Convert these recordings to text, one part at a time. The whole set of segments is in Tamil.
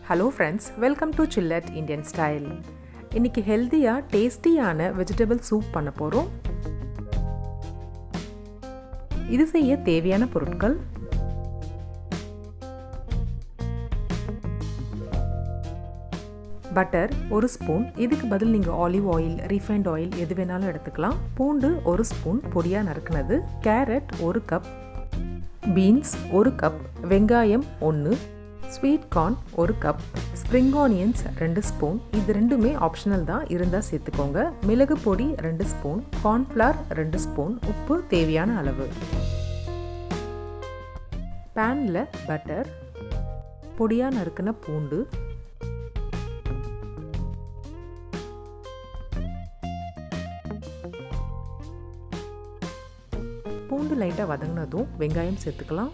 Hello friends, welcome to ChillatIndianstyle. இன்னைக்கு ஹெல்தியா டேஸ்டியான வெஜிடபிள் சூப் பண்ண போறோம். இது செய்ய தேவையான பொருட்கள்: பட்டர் 1 ஸ்பூன், இதுக்கு பதில் நீங்க ஆலிவ் ஆயில், ரீஃபைண்ட் ஆயில் எது வேணாலும் எடுத்துக்கலாம். பூண்டு 1 ஸ்பூன் பொடியா நறுக்குனது, கேரட் 1 கப், பீன்ஸ் 1 கப், வெங்காயம் 1, sweet corn 1 cup, spring onions 2 spoon. இது ரெண்டுமே ஆப்ஷனல் தான், இருந்தால் சேர்த்துக்கோங்க. மிளகு பொடி 2 ஸ்பூன், கார்ன்ஃப்ளவர் 2 ஸ்பூன், உப்பு தேவையான அளவு. பேனில் பட்டர், பொடியாக நறுக்கின பூண்டு, பூண்டு லைட்டாக வதங்கினதும் வெங்காயம் சேர்த்துக்கலாம்.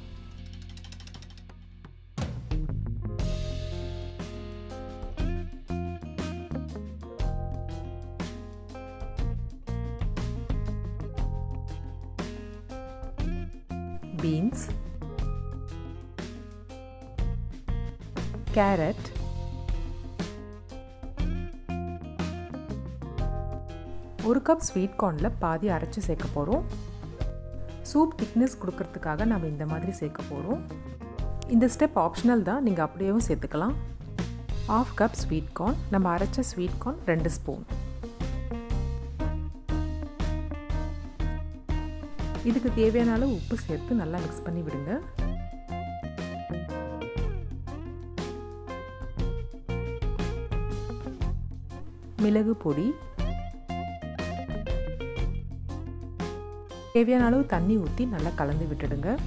பீன்ஸ், கேரட், ஒரு கப் ஸ்வீட் கார்னில் பாதி அரைச்சி சேர்க்க போகிறோம். சூப் திக்னஸ் கொடுக்கறதுக்காக நம்ம இந்த மாதிரி சேர்க்க போகிறோம். இந்த ஸ்டெப் ஆப்ஷனல் தான், நீங்கள் அப்படியேவும் சேர்த்துக்கலாம். 1/2 கப் ஸ்வீட் கார்ன், நம்ம அரைச்ச ஸ்வீட் கார்ன் 2 ஸ்பூன். இதுக்கு தேவையான அளவு உப்பு சேர்த்து நல்லா மிக்ஸ் பண்ணி விடுங்க. மிளகு பொடி, தேவையான அளவு தண்ணி ஊற்றி நல்லா கலந்து விட்டுடுங்க.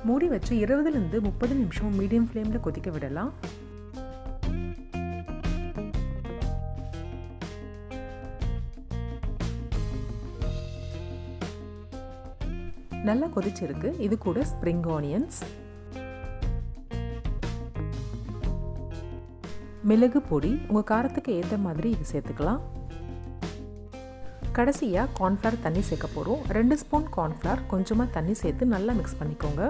மூடி வச்சு 20லிருந்து 30 நிமிஷம் மீடியம் ஃப்ளேமில் கொதிக்க விடலாம். நல்லா கொதிச்சிருக்கு. இது கூட ஸ்ப்ரிங் ஆனியன்ஸ், மிளகு பொடி உங்கள் காரத்துக்கு ஏற்ற மாதிரி இது சேர்த்துக்கலாம். கடைசியாக கார்ன்ஃப்ளவர் தண்ணி சேர்க்க போகிறோம். 2 ஸ்பூன் கார்ன்ஃப்ளவர், கொஞ்சமாக தண்ணி சேர்த்து நல்லா மிக்ஸ் பண்ணிக்கோங்க.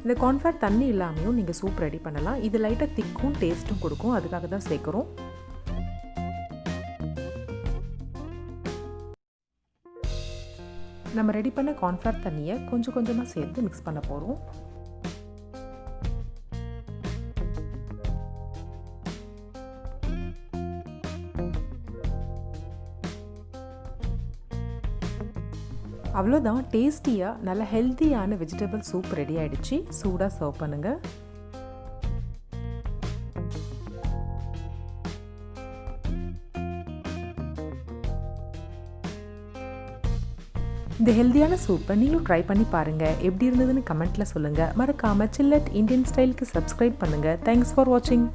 இந்த கார்ன்ஃப்ளவர் தண்ணி இல்லாமையும் நீங்கள் சூப் ரெடி பண்ணலாம். இது லைட்டாக திக்கும் டேஸ்ட்டும் கொடுக்கும், அதுக்காக தான் சேர்க்குறோம். நம்ம ரெடி பண்ண கார்ன்ஃப்ளவர் தண்ணியை கொஞ்சம் கொஞ்சமாக சேர்த்து மிக்ஸ் பண்ண போகிறோம். அவ்வளோதான், டேஸ்டியாக நல்ல ஹெல்த்தியான வெஜிடபிள் சூப் ரெடி ஆகிடுச்சு. சூடாக சர்வ் பண்ணுங்கள். இந்த ஹெல்த்தியான சூப்பை நீங்களும் ட்ரை பண்ணி பாருங்கள். எப்படி இருந்ததுன்னு கமெண்ட்டில் சொல்லுங்கள். மறக்காமல் சில்லட் இந்தியன் ஸ்டைலுக்கு சப்ஸ்கிரைப் பண்ணுங்கள். தேங்க்ஸ் ஃபார் வாட்சிங்.